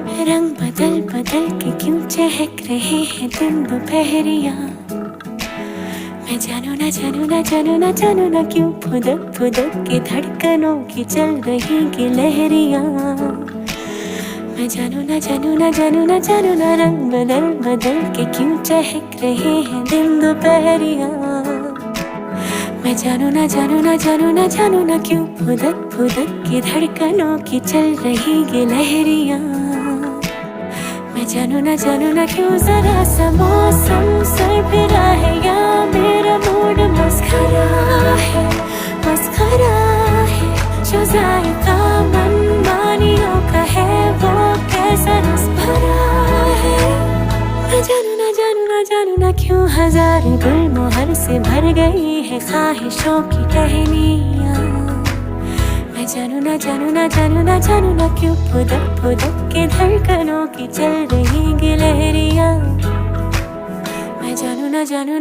रंग बदल बदल के क्यों चहक रहे हैं दिन दोपहरिया। मैं जानू ना जानू ना जानू ना जानू ना क्यों फुदक फुदक के धड़कनों की चल रही की लहरिया। मैं जानू ना जानू ना जानू ना जानू ना रंग बदल बदल के क्यों चहक रहे हैं दिन दोपहरिया। मैं जानू ना जानू ना जानू ना जानू ना क्यों फुदक फुदक के धड़कनों की चल रही ये लहरिया। मैं जानू ना क्यों जरा सा मौसम सरफिरा है या मेरा मूड मस्खरा है जो जायका मनमानियों का है वो कैसा रस भरा है। मैं जानू ना क्यों हजारों गुलमोहर से भर गई है ख्वाहिशों की टहनियाँ। मैं जानू ना क्यों फुदक फुदक के धड़कनों की चल रही गिलहरियाँ। मैं जानू ना जानू